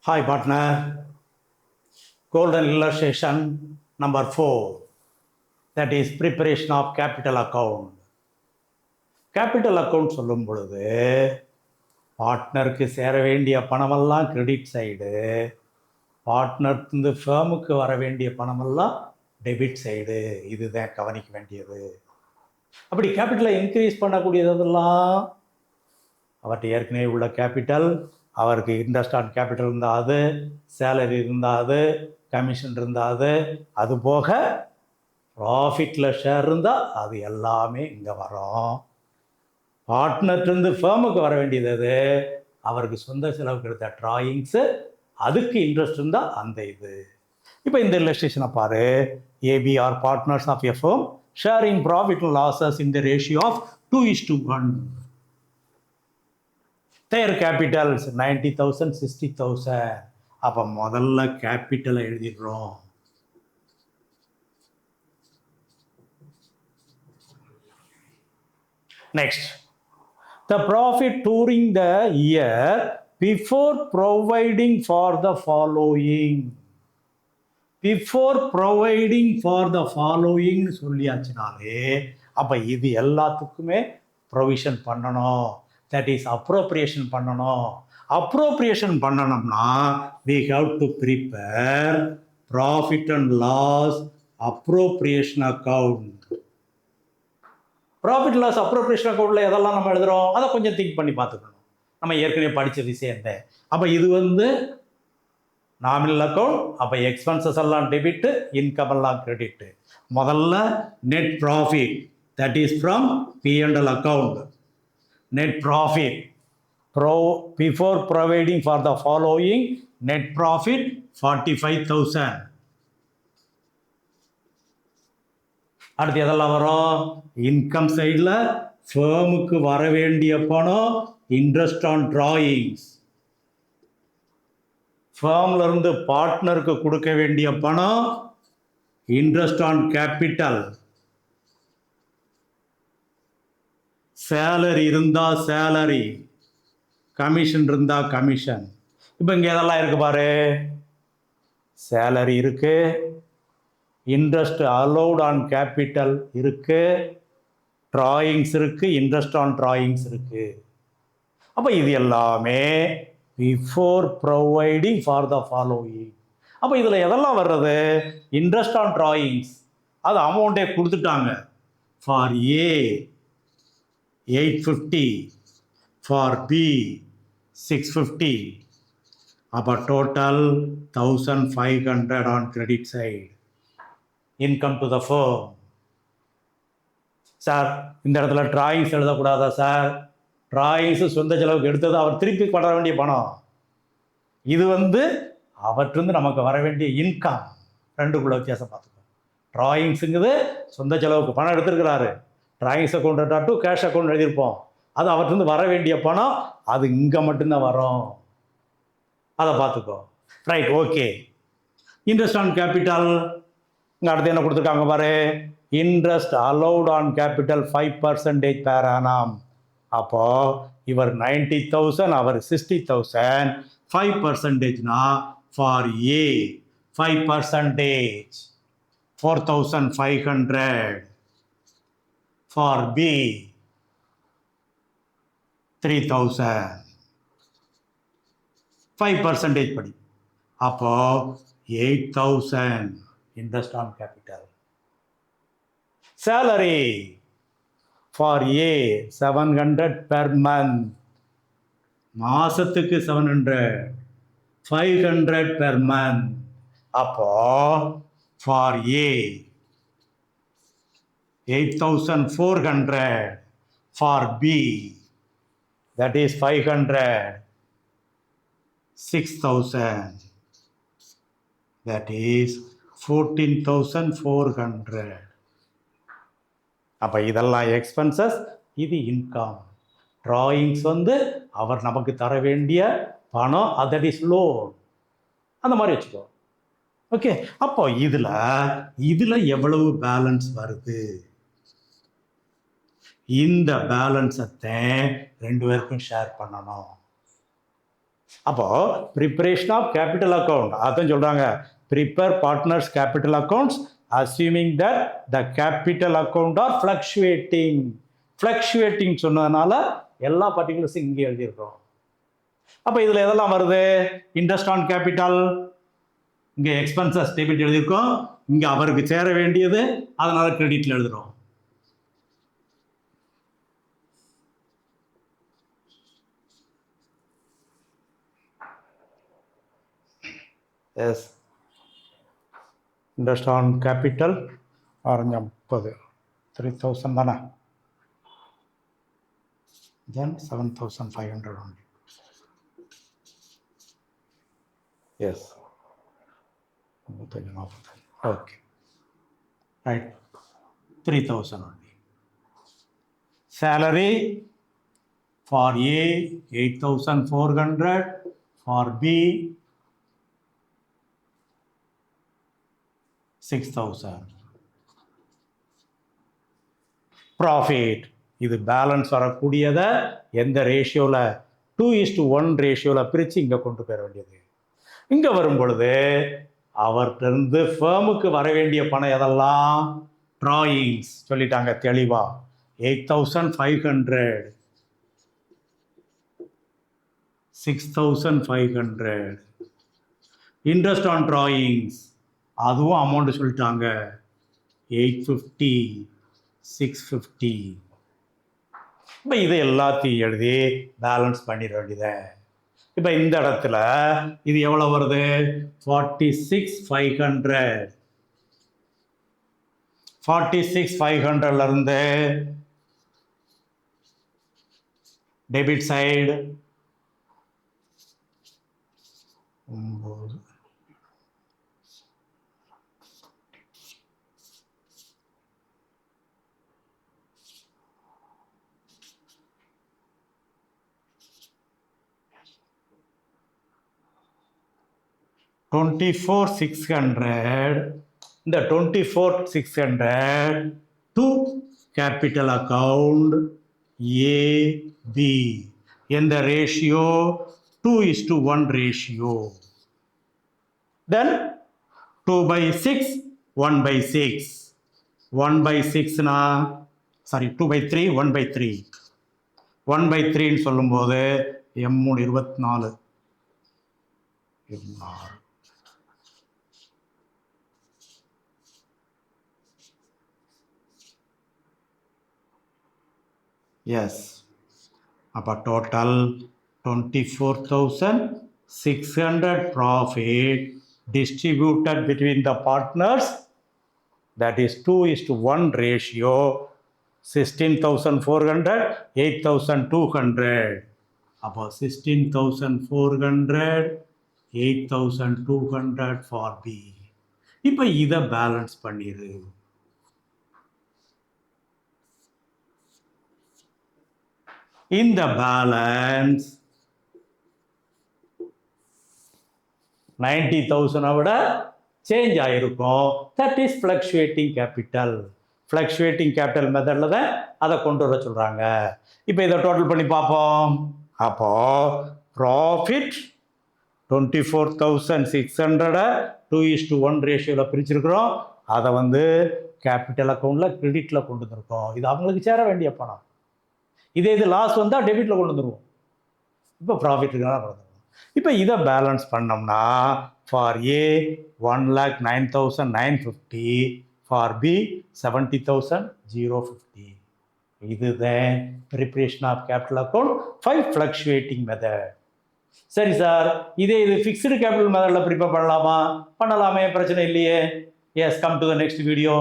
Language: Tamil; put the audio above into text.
Hi partner, golden illustration number 4, that is preparation of capital account. Capital account சொல்லும் பொழுது பார்ட்னருக்கு சேர வேண்டிய பணமெல்லாம் கிரெடிட் சைடு, பார்ட்னர்ந்து ஃபேமுக்கு வர வேண்டிய பணமெல்லாம் டெபிட் சைடு. இதுதான் கவனிக்க வேண்டியது. அப்படி கேபிட்டலை இன்க்ரீஸ் பண்ணக்கூடியதெல்லாம் அவர்கிட்ட ஏற்கனவே உள்ள கேபிட்டல், அவருக்கு இன்ட்ரெஸ்ட் ஆன் கேபிட்டல் இருந்தால் அது, சேலரி இருந்தால் அது, கமிஷன் இருந்தால் அது, அது போக ப்ராஃபிட்டில் ஷேர் இருந்தால் அது எல்லாமே இங்கே வரும். பார்ட்னர்லேருந்து ஃபேமுக்கு வர வேண்டியது அது, அவருக்கு சொந்த செலவுக்கு எடுத்த ட்ராயிங்ஸு, அதுக்கு இன்ட்ரெஸ்ட் இருந்தால் அந்த இது. இப்போ இந்த இல்லஸ்ட்ரேஷனை பாரு. ABR partners of a firm sharing profit and losses in the ratio of 2:1. Their capitals 90,000, 60,000. அப்போ முதல்ல கேபிட்டலை எழுதிடுறோம். Next, the profit during the year before providing for the following. Before providing for the following சொல்லியாச்சுனாலே அப்போ இது எல்லாத்துக்குமே ப்ரொவிஷன் பண்ணணும். தட் இஸ் அப்ரோப்ரியேஷன் பண்ணணும். அப்ரோப்ரியேஷன் பண்ணணும்னா we have to prepare profit and loss appropriation account. Profit loss appropriation அக்கௌண்ட்டில் எதெல்லாம் நம்ம எழுதுகிறோம் அதை கொஞ்சம் திங்க் பண்ணி பார்த்துக்கணும். நம்ம ஏற்கனவே படித்த விஷயத்தை. அப்போ இது நாமினல் அக்கௌண்ட். அப்போ எக்ஸ்பென்சஸ் எல்லாம் டெபிட்டு, இன்கம் எல்லாம் கிரெடிட்டு. முதல்ல net profit, that is from P&L account. Net profit before providing for the following, net profit 45,000. அடுத்து எதெல்லாம் வரும்? இன்கம் சைடில் ஃபேமுக்கு வர வேண்டிய பணம் இன்ட்ரெஸ்ட் ஆன் ட்ராயிங்ஸ். ஃபேம்ல இருந்து பார்ட்னருக்கு கொடுக்க வேண்டிய பணம் இன்ட்ரெஸ்ட் ஆன் கேபிட்டல். சேலரி இருந்தால் சேலரி, கமிஷன் இருந்தால் கமிஷன். இப்போ இங்கே எதெல்லாம் இருக்கு பாரு. சேலரி இருக்கு, இன்ட்ரெஸ்ட் அலௌட் ஆன் கேபிட்டல் இருக்கு, ட்ராயிங்ஸ் இருக்கு, இன்ட்ரெஸ்ட் ஆன் ட்ராயிங்ஸ் இருக்கு. அப்போ இது எல்லாமே before providing for the following. அப்போ இதில் எதெல்லாம் வர்றது? இன்ட்ரெஸ்ட் ஆன் ட்ராயிங்ஸ் அது அமௌண்ட்டே கொடுத்துட்டாங்க. For A 850, for B 650. அப்போ total 1,500 on credit side. Income to the firm. Sir இந்த இடத்துல ட்ராயிங்ஸ் எழுதக்கூடாதா சார்? ட்ராயிங்ஸு சொந்த செலவுக்கு எடுத்தது அவர் திருப்பி பட வேண்டிய பணம். இது அவற்றிருந்து நமக்கு வர வேண்டிய இன்கம். ரெண்டுக்குள்ள வித்தியாசம் பார்த்துக்கோ. ட்ராயிங்ஸுங்கிறது சொந்த செலவுக்கு பணம் எடுத்துருக்கிறாரு. Drawings account to cash account எழுதியிருப்போம். அது அவற்றிருந்து வர வேண்டிய பணம், அது இங்கே மட்டும்தான் வரும். அதை பார்த்துக்கோ. Right, okay. Interest on capital இங்கே அடுத்து என்ன கொடுத்துருக்காங்க பாரு. Interest allowed on capital 5% per annum. அப்போ இவர் 90,000, அவர் 60,000. 5%னா ஃபார் ஏ 5%, 4,500. For B 3,000. 5% படி. அப்போ 8,000 interest on capital. Salary for A 700 per month. மாசத்துக்கு 700, 500 per month. அப்போ for A 8,400. For B that is 500, 6,000. That is 14,400. அப்போ இதெல்லாம் எக்ஸ்பென்சஸ், இது இன்கம். ட்ராயிங்ஸ் அவர் நமக்கு தர வேண்டிய பணம், தட் இஸ் லோன். அந்த மாதிரி வச்சுக்கோ. ஓகே. அப்போ இதில் எவ்வளவு பேலன்ஸ் வருது? இந்த பேலன்ஸை ரெண்டு பேருக்கும் ஷேர் பண்ணணும். அப்போ ப்ரிப்பரேஷன் ஆஃப் கேபிட்டல் அக்கௌண்ட் அதான் சொல்றாங்க, prepare partners capital accounts assuming that the capital account are fluctuating சொன்னதுனால எல்லா பர்டிகுலர்ஸும் இங்கே எழுதியிருக்கோம். அப்போ இதில் எதெல்லாம் வருது? இன்ட்ரெஸ்ட் ஆன் கேபிட்டல், இங்கே எக்ஸ்பென்சஸ் டெபிட் எழுதியிருக்கோம், இங்கே அவருக்கு சேர வேண்டியது, அதனால கிரெடிட்ல எழுதுறோம். எஸ், இன்ட்ரெஸ்ட் ஆன் கேபிட்டல் ஆரஞ்சு 30, 3000 தானே, then 7500 only. Yes, 35, okay, right, 3000 only. Salary for A 8400, for B 6000. Profit, இது பேலன்ஸ் வரக்கூடியதை எந்த ரேஷியோவில் 2:1 ரேஷியோவில் பிரித்து இங்கே கொண்டு போயிட வேண்டியது. இங்கே வரும் பொழுது அவர்கிட்ட ஃபேமுக்கு வர வேண்டிய பணம் எதெல்லாம்? ட்ராயிங்ஸ் சொல்லிட்டாங்க தெளிவா, 8500, 6500. இன்ட்ரெஸ்ட் ஆன் ட்ராயிங்ஸ் அதுவும் அமௌண்ட் சொல்லிட்டாங்க, 850, 650. இப்போ இது எல்லாத்தையும் எழுதி பேலன்ஸ் பண்ணிட வேண்டியது. இப்போ இந்த இடத்துல இது எவ்வளோ வருது? 46,500. 46,500ல இருந்து டெபிட் சைடு 9, 24,600. இந்த 24,600 to capital account AB. இந்த ரேஷியோ 2:1 ரேஷியோ. Then 2/6, 1/6. 1/6னா சாரி 2/3, 1/3. 1/3ன்னு சொல்லும்போது M3 24, M6. Yes. அப்போ total 24,600 profit distributed between the partners, that is 2:1 ratio, 16,400, 8,200. அப்போ 16,400, 8,200 for B. இப்போ இதை பேலன்ஸ் பண்ணிடு. இந்த பேலன்ஸ் 90,000 விட சேஞ்ச் ஆகிருக்கும். That is fluctuating capital. Fluctuating capital மெத்தடில் தான் அதை கொண்டு வர சொல்கிறாங்க. இப்போ இதை டோட்டல் பண்ணி பார்ப்போம். அப்போது ப்ராஃபிட் 24,600 2:1 ரேஷியோவில் பிரிச்சிருக்கிறோம். அதை கேபிட்டல் அக்கௌண்ட்டில் கிரெடிட்டில் கொண்டு வந்துருக்கோம். இது அவங்களுக்கு சேர வேண்டிய பணம். இதே இது லாஸ் வந்தால் டெபிட்டில் கொண்டு வந்துடுவோம். இப்போ ப்ராஃபிட்டுக்காக கொண்டு வந்துடுவோம். இப்போ இதை பேலன்ஸ் பண்ணோம்னா ஃபார் ஏ 1,09,950, ஃபார் பி 70,050. இதுதான் preparation of capital account 5 fluctuating method. சரி சார், இதே இது ஃபிக்ஸ்டு கேபிட்டல் மெத்தடில் ப்ரிப்பேர் பண்ணலாமா? பண்ணலாமே, பிரச்சனை இல்லையே. Yes, come to the next video.